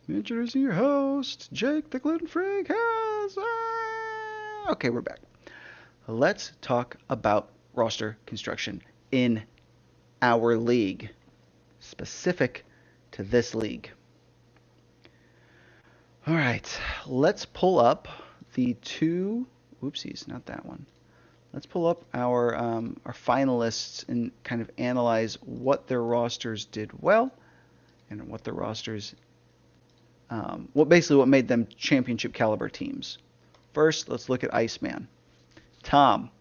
Introducing your host, Jake the Gluten Freak has. Okay, we're back. Let's talk about roster construction in our league, specific to this league. All right, let's pull up the two. Oopsies, not that one. Let's pull up our finalists and kind of analyze what their rosters did well and what their rosters what made them championship caliber teams. First, let's look at Iceman. Tom.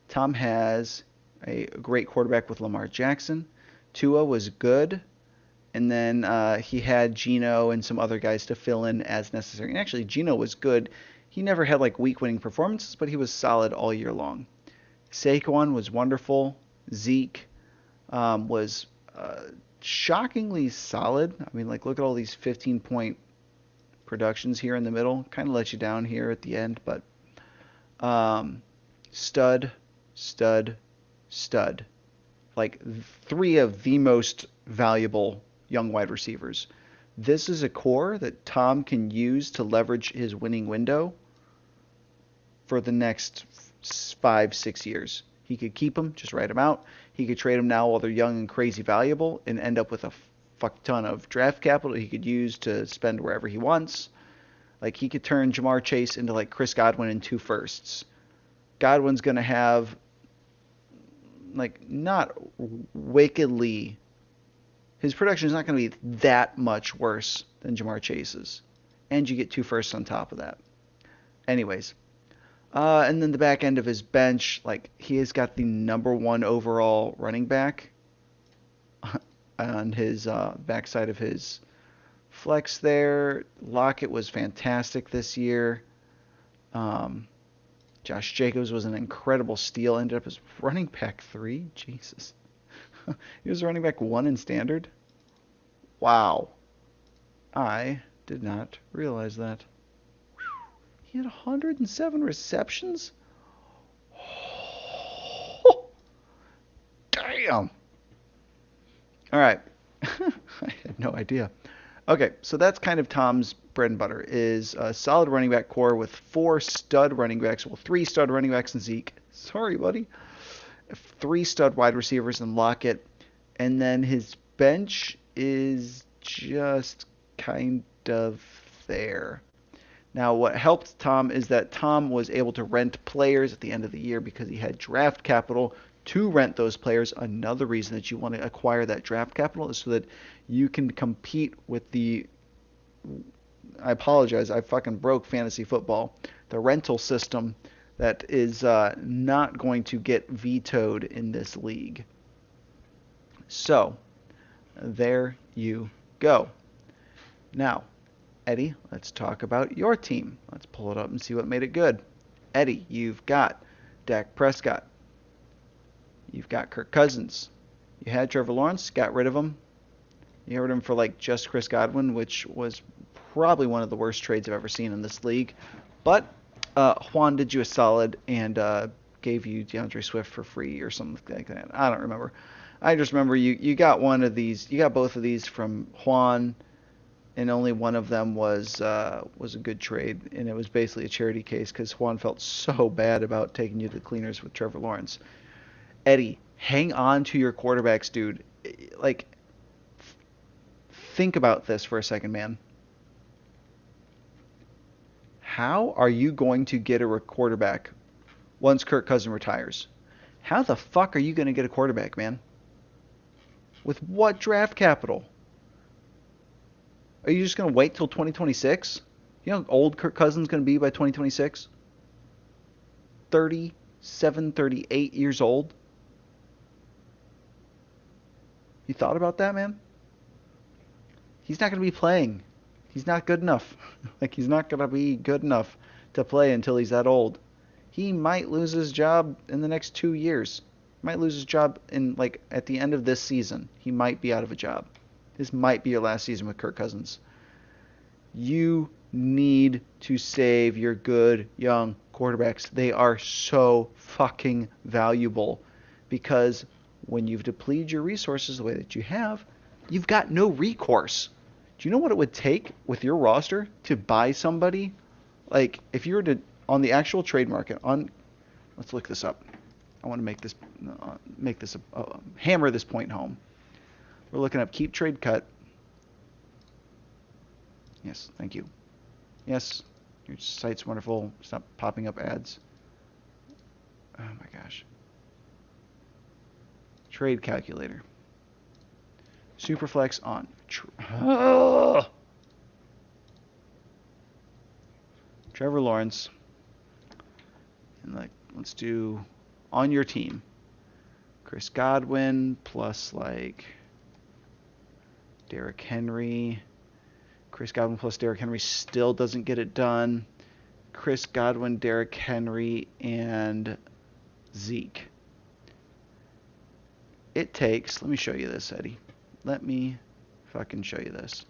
Tom has a great quarterback with Lamar Jackson. Tua was good, and then he had Geno and some other guys to fill in as necessary. And actually, Geno was good. He never had like week-winning performances, but he was solid all year long. Saquon was wonderful. Zeke was shockingly solid. I mean, like look at all these 15-point productions here in the middle. Kind of let you down here at the end, but stud, stud, stud. Like three of the most valuable young wide receivers. This is a core that Tom can use to leverage his winning window for the next 5, 6 years. He could keep them, just write them out. He could trade them now while they're young and crazy valuable and end up with a fuck ton of draft capital he could use to spend wherever he wants. Like he could turn Jamar Chase into like Chris Godwin in 2 firsts. Godwin's going to have like not wickedly, his production is not going to be that much worse than Jamar Chase's. And you get 2 firsts on top of that. Anyways, and then the back end of his bench, like he has got the #1 overall running back on his backside of his flex there. Lockett was fantastic this year. Josh Jacobs was an incredible steal. Ended up as running back 3. Jesus. He was running back 1 in standard. Wow. I did not realize that. He had 107 receptions? Oh, damn. All right. I had no idea. Okay, so that's kind of Tom's bread and butter, is a solid running back core with 4 stud running backs. Well, 3 stud running backs in Zeke. Sorry, buddy. 3 stud wide receivers in Lockett. And then his bench is just kind of there. Now, what helped Tom is that Tom was able to rent players at the end of the year because he had draft capital to rent those players. Another reason that you want to acquire that draft capital is so that you can compete with the, I apologize, I fucking broke fantasy football, the rental system that is not going to get vetoed in this league. So, there you go. Now, Eddie, let's talk about your team. Let's pull it up and see what made it good. Eddie, you've got Dak Prescott. You've got Kirk Cousins. You had Trevor Lawrence, got rid of him. You heard him for like just Chris Godwin, which was probably one of the worst trades I've ever seen in this league. But Juan did you a solid and gave you DeAndre Swift for free or something like that. I don't remember. I just remember you got one of these. You got both of these from Juan, and only one of them was a good trade, and it was basically a charity case because Juan felt so bad about taking you to the cleaners with Trevor Lawrence. Eddie, hang on to your quarterbacks, dude. Like, think about this for a second, man. How are you going to get a quarterback once Kirk Cousins retires? How the fuck are you going to get a quarterback, man? With what draft capital? Are you just going to wait till 2026? You know how old Kirk Cousins is going to be by 2026? 37, 38 years old? You thought about that, man? He's not going to be playing. He's not good enough. Like, he's not going to be good enough to play until he's that old. He might lose his job in the next 2 years. He might lose his job in, like, at the end of this season. He might be out of a job. This might be your last season with Kirk Cousins. You need to save your good young quarterbacks. They are so fucking valuable because when you've depleted your resources the way that you have, you've got no recourse. Do you know what it would take with your roster to buy somebody? Like, if you were to, on the actual trade market, let's look this up. I want to make this hammer this point home. We're looking up keep trade cut. Yes, thank you. Yes, your site's wonderful. Stop popping up ads. Oh my gosh. Trade calculator. Superflex on. Trevor Lawrence. And like, let's do on your team. Chris Godwin plus like Derrick Henry. Chris Godwin plus Derrick Henry still doesn't get it done. Chris Godwin, Derrick Henry, and Zeke. It takes, let me show you this, Eddie. Let me fucking show you this.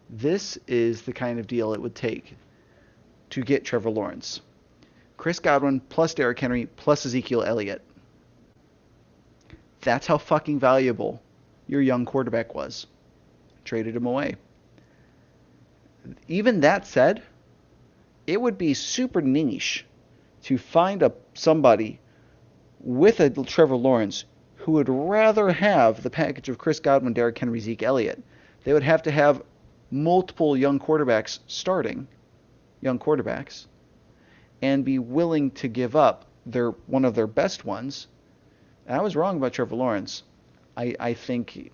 This is the kind of deal it would take to get Trevor Lawrence. Chris Godwin plus Derrick Henry plus Ezekiel Elliott. That's how fucking valuable your young quarterback was. Traded him away. Even that said, it would be super niche to find somebody with a Trevor Lawrence who would rather have the package of Chris Godwin, Derrick Henry, Zeke Elliott. They would have to have multiple young quarterbacks starting, young quarterbacks, and be willing to give up one of their best ones. And I was wrong about Trevor Lawrence. I think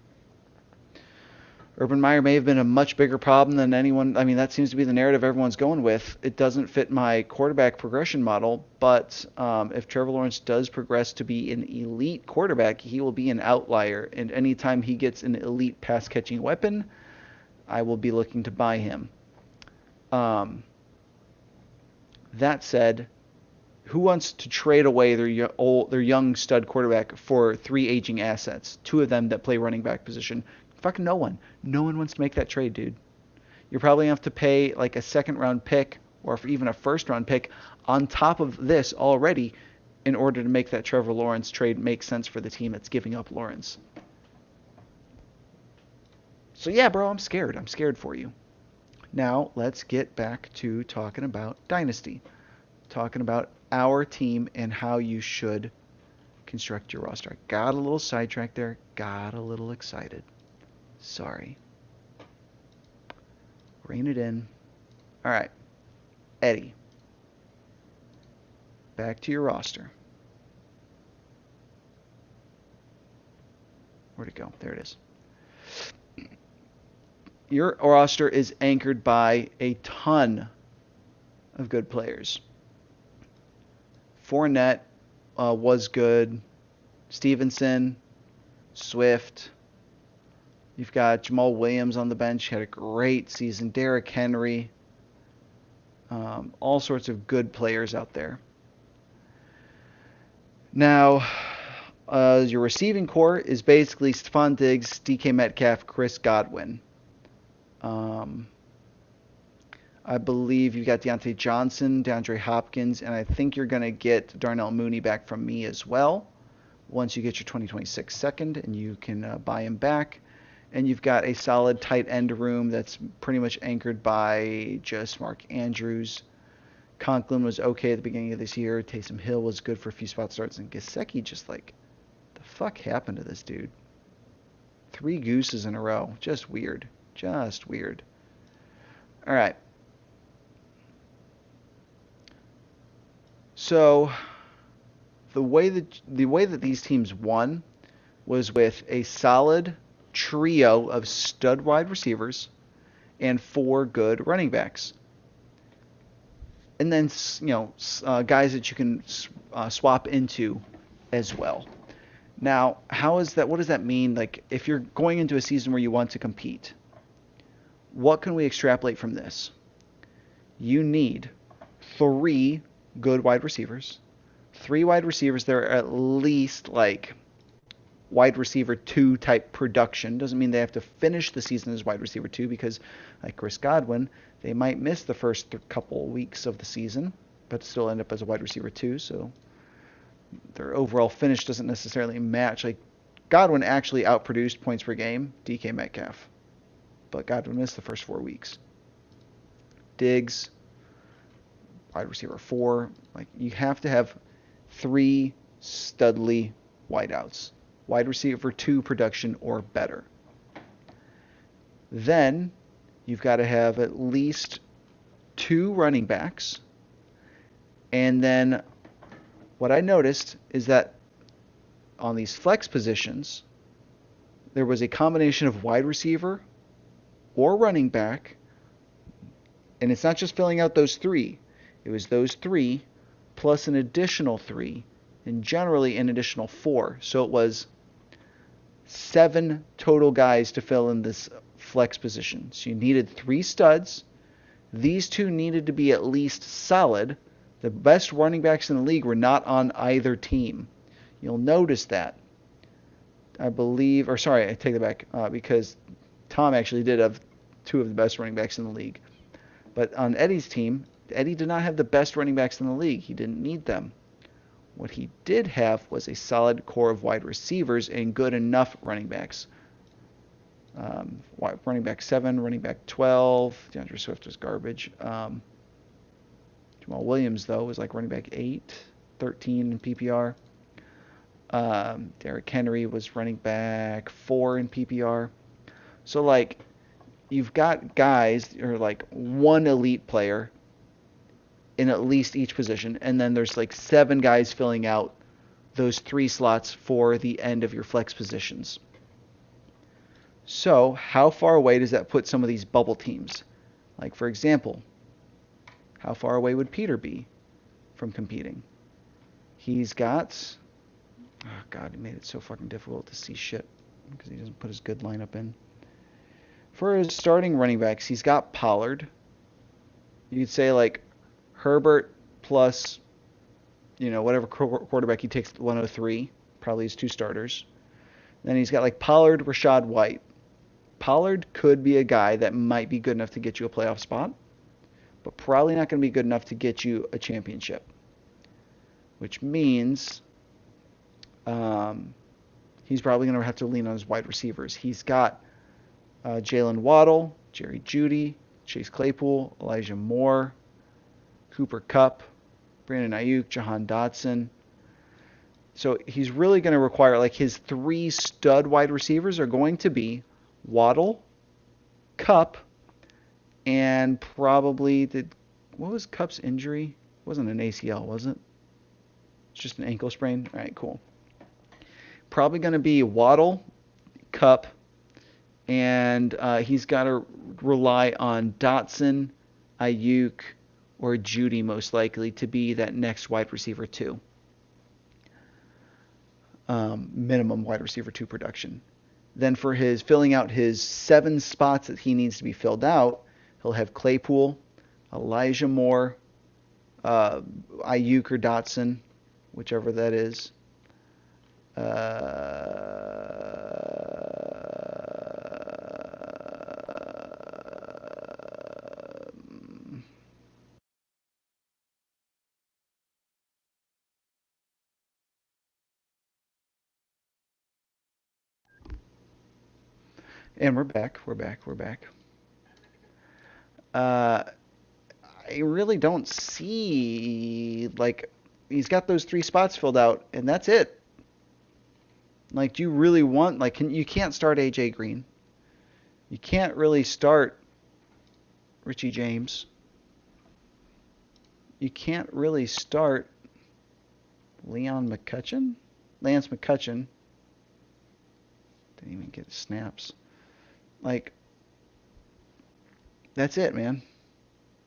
Urban Meyer may have been a much bigger problem than anyone. I mean, that seems to be the narrative everyone's going with. It doesn't fit my quarterback progression model, but if Trevor Lawrence does progress to be an elite quarterback, he will be an outlier. And anytime he gets an elite pass-catching weapon, I will be looking to buy him. That said, who wants to trade away their young stud quarterback for 3 aging assets, 2 of them that play running back position? Fucking no one. No one wants to make that trade, dude. You're probably going to have to pay like a second-round pick or even a first-round pick on top of this already in order to make that Trevor Lawrence trade make sense for the team that's giving up Lawrence. So yeah, bro, I'm scared. I'm scared for you. Now, let's get back to talking about Dynasty. Talking about our team and how you should construct your roster. I got a little sidetracked there. Got a little excited. Sorry. Rein it in. All right. Eddie. Back to your roster. Where'd it go? There it is. Your roster is anchored by a ton of good players. Fournette was good. Stevenson, Swift. You've got Jamal Williams on the bench. Had a great season. Derrick Henry. All sorts of good players out there. Now, your receiving core is basically Stephon Diggs, DK Metcalf, Chris Godwin. I believe you've got Deontay Johnson, DeAndre Hopkins, and I think you're going to get Darnell Mooney back from me as well once you get your 2026 second, and you can buy him back. And you've got a solid tight end room that's pretty much anchored by just Mark Andrews. Conklin was okay at the beginning of this year. Taysom Hill was good for a few spot starts. And Gesicki just like, the fuck happened to this dude? 3 gooses in a row. Just weird. Just weird. All right. So the way that these teams won was with a solid trio of stud wide receivers and 4 good running backs. And then, guys that you can swap into as well. Now, what does that mean? Like, if you're going into a season where you want to compete, what can we extrapolate from this? You need 3 good wide receivers, 3 wide receivers that are at least like wide receiver 2 type production. Doesn't mean they have to finish the season as wide receiver 2, because like Chris Godwin, they might miss the first couple weeks of the season, but still end up as a wide receiver 2. So their overall finish doesn't necessarily match. Like Godwin actually outproduced points per game DK Metcalf. but Godwin missed the first 4 weeks. Diggs, wide receiver 4. Like, you have to have 3 studly wideouts. Wide receiver 2 production or better. Then you've got to have at least 2 running backs. And then what I noticed is that on these flex positions, there was a combination of wide receiver or running back. And it's not just filling out those 3. It was those 3 plus an additional 3, and generally an additional 4. So it was 7 total guys to fill in this flex position. So you needed 3 studs. These 2 needed to be at least solid. The best running backs in the league were not on either team. You'll notice that. I believe, or sorry, I take that back, because Tom actually did have 2 of the best running backs in the league. But on Eddie's team, Eddie did not have the best running backs in the league. He didn't need them. What he did have was a solid core of wide receivers and good enough running backs. Running back 7, running back 12. DeAndre Swift was garbage. Jamal Williams, though, was like running back 8, 13 in PPR. Derrick Henry was running back 4 in PPR. So, like, you've got guys, or like 1 elite player in at least each position, and then there's like 7 guys filling out those 3 slots for the end of your flex positions. So how far away does that put some of these bubble teams? Like, for example, how far away would Peter be from competing? He's got, oh God, he made it so fucking difficult to see shit because he doesn't put his good lineup in. For his starting running backs, he's got Pollard. You could say like Herbert plus, whatever quarterback he takes 103, probably his 2 starters. Then he's got like Pollard, Rashad White. Pollard could be a guy that might be good enough to get you a playoff spot, but probably not going to be good enough to get you a championship. Which means he's probably going to have to lean on his wide receivers. He's got Jalen Waddle, Jerry Jeudy, Chase Claypool, Elijah Moore, Cooper Kupp, Brandon Ayuk, Jahan Dotson. So he's really going to require, like, his 3 stud wide receivers are going to be Waddle, Kupp, and probably what was Kupp's injury? It wasn't an ACL, was it? It's just an ankle sprain. All right, cool. Probably going to be Waddle, Kupp, and he's got to rely on Dotson, Ayuk, or Jeudy most likely to be that next wide receiver 2. Minimum wide receiver 2 production. Then for his filling out his 7 spots that he needs to be filled out, he'll have Claypool, Elijah Moore, Ayuk or Dotson, whichever that is. And we're back. I really don't see, like, he's got those 3 spots filled out, and that's it. Like, do you really want, like, you can't start AJ Green. You can't really start Richie James. You can't really start Lance McCutcheon. Didn't even get snaps. Like, that's it, man.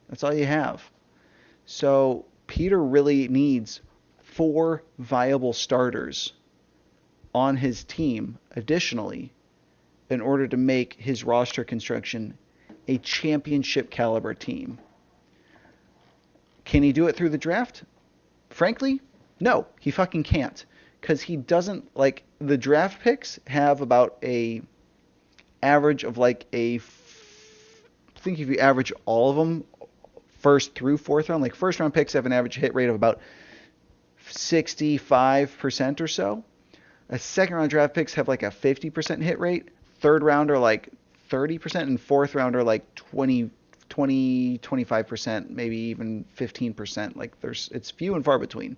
That's all you have. So Peter really needs 4 viable starters on his team additionally in order to make his roster construction a championship caliber team. Can he do it through the draft? Frankly, no, he fucking can't. Because he doesn't, like, the draft picks have about a average of like I think if you average all of them first through 4th round, like first round picks have an average hit rate of about 65% or so. A second round draft picks have like a 50% hit rate. Third round are like 30%, and fourth rounder like 25%, maybe even 15%. Like it's few and far between.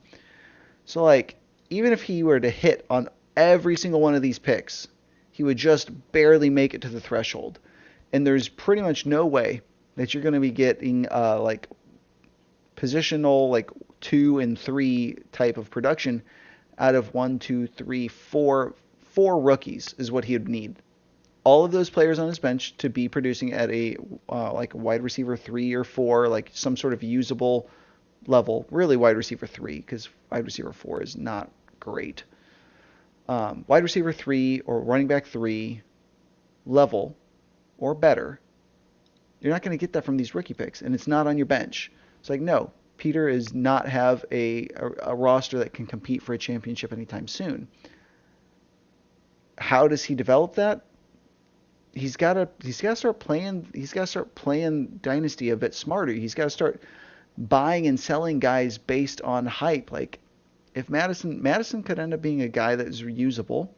So like even if he were to hit on every single one of these picks, he would just barely make it to the threshold. And there's pretty much no way that you're going to be getting like positional like 2 and 3 type of production out of 4 rookies is what he would need. All of those players on his bench to be producing at a like wide receiver 3 or 4, like some sort of usable level. Really wide receiver 3, because wide receiver 4 is not great. Wide receiver 3 or running back 3 level or better. You're not going to get that from these rookie picks, and it's not on your bench. It's like, no, Peter is not have a roster that can compete for a championship anytime soon. How does he develop that? He's got to start playing Dynasty a bit smarter. He's got to start buying and selling guys based on hype. Like if Madison could end up being a guy that is reusable,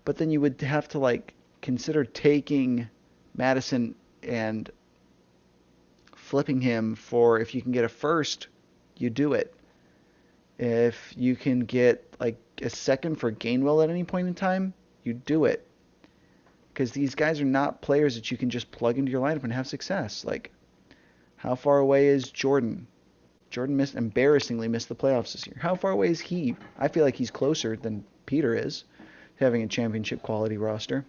but then you would have to like consider taking Madison and flipping him for, if you can get a first, you do it. If you can get like a second for Gainwell at any point in time, you do it. Because these guys are not players that you can just plug into your lineup and have success. Like, how far away is Jordan? Jordan embarrassingly missed the playoffs this year. How far away is he? I feel like he's closer than Peter is, having a championship quality roster.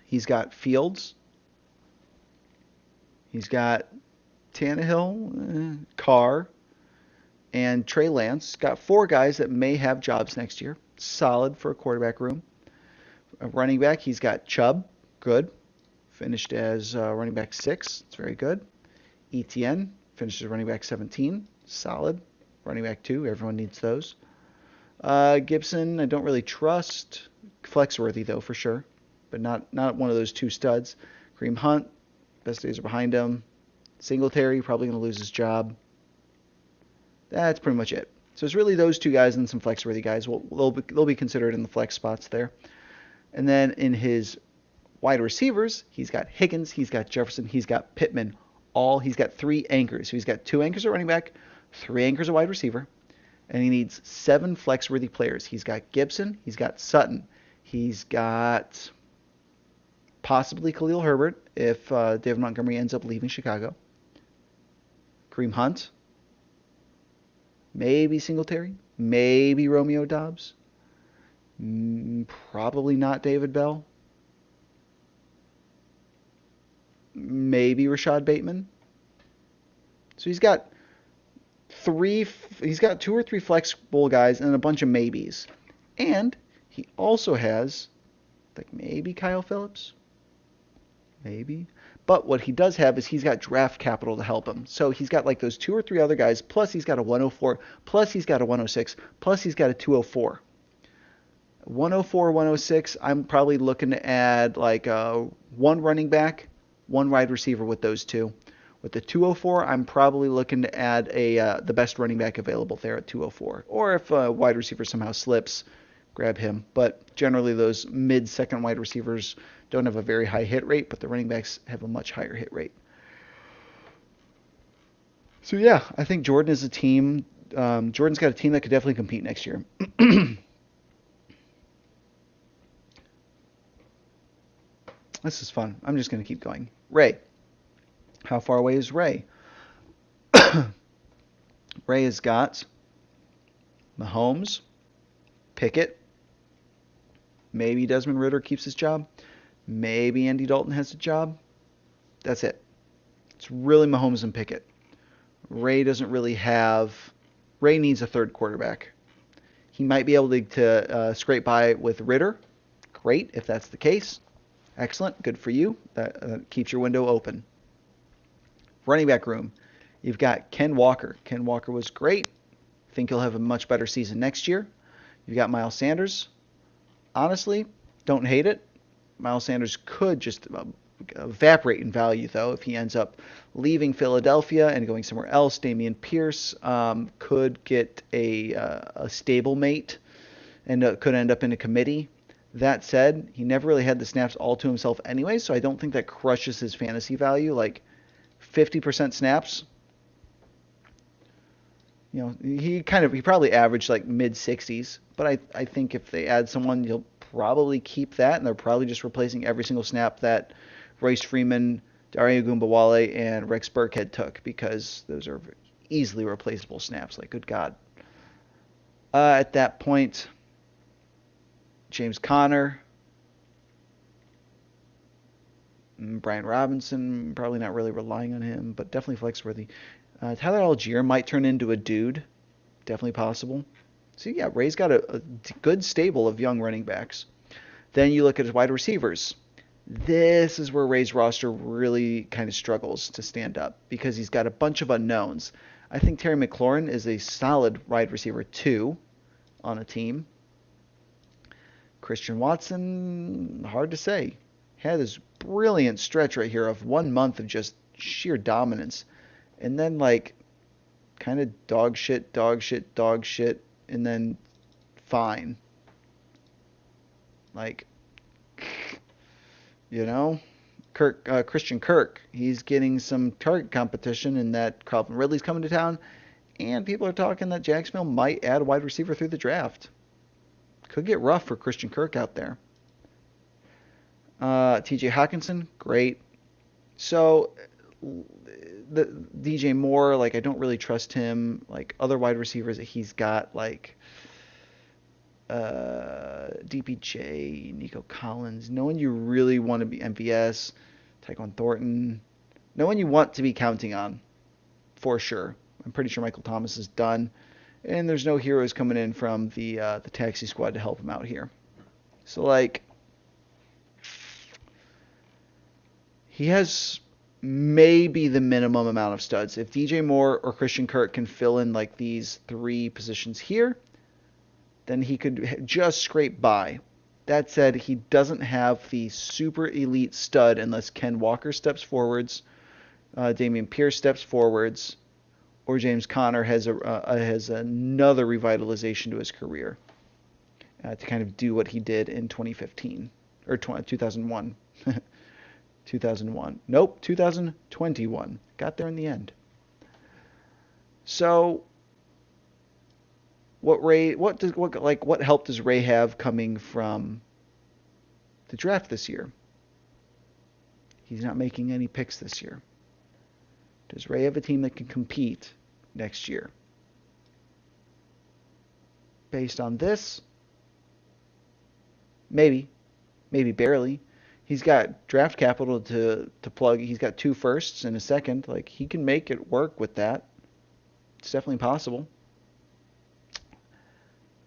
He's got Fields. He's got Tannehill, Carr, and Trey Lance. Got 4 guys that may have jobs next year. Solid for a quarterback room. A running back, he's got Chubb, good. Finished as running back 6, it's very good. ETN, finished as running back 17, solid. Running back 2, everyone needs those. Gibson, I don't really trust. Flex-worthy, though, for sure. But not one of those 2 studs. Kareem Hunt, best days are behind him. Singletary, probably going to lose his job. That's pretty much it. So it's really those 2 guys and some flex-worthy guys. They'll be considered in the flex spots there. And then in his wide receivers, he's got Higgins, he's got Jefferson, he's got Pittman. He's got 3 anchors. So he's got 2 anchors at running back, 3 anchors at wide receiver, and he needs 7 flex-worthy players. He's got Gibson, he's got Sutton, he's got possibly Khalil Herbert if David Montgomery ends up leaving Chicago. Kareem Hunt, maybe Singletary, maybe Romeo Doubs. Probably not David Bell. Maybe Rashad Bateman. So he's got 2 or 3 flexible guys and a bunch of maybes. And he also has like maybe Kyle Phillips. Maybe. But what he does have is he's got draft capital to help him. So he's got like those 2 or 3 other guys, plus he's got a 104, plus he's got a 106, plus he's got a 204. 104, 106, I'm probably looking to add like 1 running back, 1 wide receiver with those 2. With the 204, I'm probably looking to add the best running back available there at 204. Or if a wide receiver somehow slips, grab him. But generally those mid-second wide receivers don't have a very high hit rate, but the running backs have a much higher hit rate. So yeah, I think Jordan is a team. Jordan's got a team that could definitely compete next year. This is fun. I'm just going to keep going. Ray. How far away is Ray? Ray has got Mahomes, Pickett, maybe Desmond Ridder keeps his job, maybe Andy Dalton has a job. That's it. It's really Mahomes and Pickett. Ray doesn't really have... Ray needs a 3rd quarterback. He might be able to scrape by with Ridder. Great, if that's the case. Excellent. Good for you. That keeps your window open. Running back room. You've got Ken Walker. Ken Walker was great. I think he'll have a much better season next year. You've got Miles Sanders. Honestly, don't hate it. Miles Sanders could just evaporate in value, though, if he ends up leaving Philadelphia and going somewhere else. Dameon Pierce could get a stable mate and could end up in a committee. That said, he never really had the snaps all to himself anyway, so I don't think that crushes his fantasy value. Like 50% snaps, he probably averaged like mid 60s, but I think if they add someone, you'll probably keep that, and they're probably just replacing every single snap that Royce Freeman, Dario Gumbawale, and Rex Burkhead took, because those are easily replaceable snaps. Like, good God. At that point, James Conner, Brian Robinson, probably not really relying on him, but definitely flex worthy. Tyler Algier might turn into a dude. Definitely possible. So yeah, Ray's got a good stable of young running backs. Then you look at his wide receivers. This is where Ray's roster really kind of struggles to stand up, because he's got a bunch of unknowns. I think Terry McLaurin is a solid wide receiver 2 on a team. Christian Watson, hard to say. Had this brilliant stretch right here of 1 month of just sheer dominance. And then, like, kind of dog shit, and then fine. Like, Christian Kirk, he's getting some target competition, and that Calvin Ridley's coming to town, and people are talking that Jacksonville might add a wide receiver through the draft. Could get rough for Christian Kirk out there. TJ Hawkinson, great. So the DJ Moore, like, I don't really trust him. Like, other wide receivers that he's got, like DPJ, Nico Collins, no one you really want to be. MVS, Tyquan Thornton, no one you want to be counting on for sure. I'm pretty sure Michael Thomas is done, and there's no heroes coming in from the taxi squad to help him out here. So, like, he has maybe the minimum amount of studs. If DJ Moore or Christian Kirk can fill in like these 3 positions here, then he could just scrape by. That said, he doesn't have the super elite stud unless Ken Walker steps forwards, Dameon Pierce steps forwards, or James Conner has another revitalization to his career to kind of do what he did in 2015 or 2001. 2001. Nope, 2021. Got there in the end. So what help does Ray have coming from the draft this year? He's not making any picks this year. Does Ray have a team that can compete next year? Based on this, maybe barely. He's got draft capital to plug. He's got 2 firsts and a second. Like, he can make it work with that. It's definitely possible.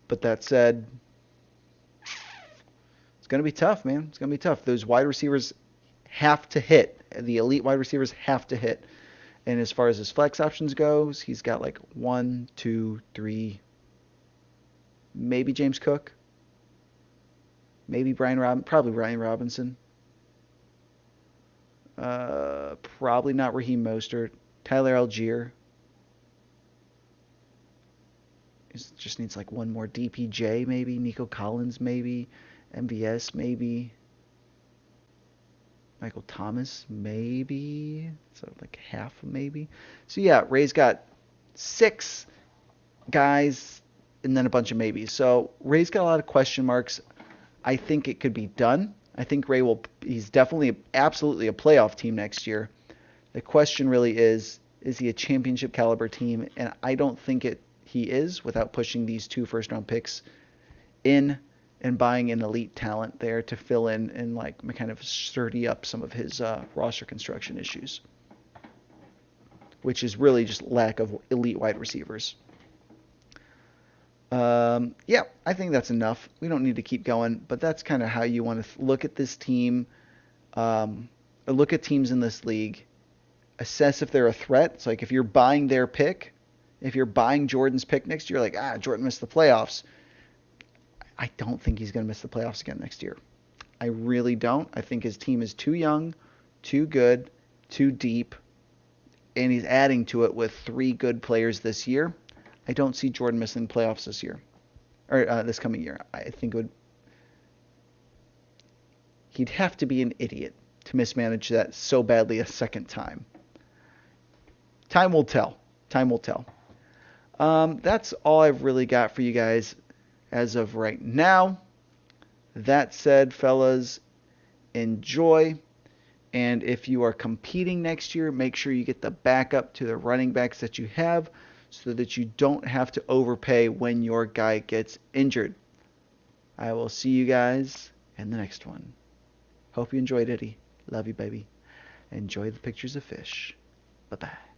But that said, it's going to be tough, man. It's going to be tough. Those wide receivers have to hit. The elite wide receivers have to hit. And as far as his flex options goes, he's got like 1, 2, 3, maybe James Cook, maybe probably Brian Robinson. Probably not Raheem Mostert. Tyler Algier. He just needs like 1 more. DPJ maybe. Nico Collins maybe. MVS maybe. Michael Thomas maybe. So like half maybe. So yeah, Ray's got 6 guys and then a bunch of maybes. So Ray's got a lot of question marks. I think it could be done. I think he's definitely absolutely a playoff team next year. The question really is he a championship caliber team? And I don't think he is, without pushing these 2 first-round picks in and buying an elite talent there to fill in and like kind of sturdy up some of his roster construction issues, which is really just lack of elite wide receivers. Yeah, I think that's enough. We don't need to keep going, but that's kind of how you want to look at this team, look at teams in this league, assess if they're a threat. It's like if you're buying their pick, if you're buying Jordan's pick next year, like, Jordan missed the playoffs. I don't think he's going to miss the playoffs again next year. I really don't. I think his team is too young, too good, too deep, and he's adding to it with 3 good players this year. I don't see Jordan missing playoffs this year, or this coming year. I think He'd have to be an idiot to mismanage that so badly a second time. Time will tell. Time will tell. That's all I've really got for you guys as of right now. That said, fellas, enjoy. And if you are competing next year, make sure you get the backup to the running backs that you have so that you don't have to overpay when your guy gets injured. I will see you guys in the next one. Hope you enjoyed, Eddie. Love you, baby. Enjoy the pictures of fish. Bye-bye.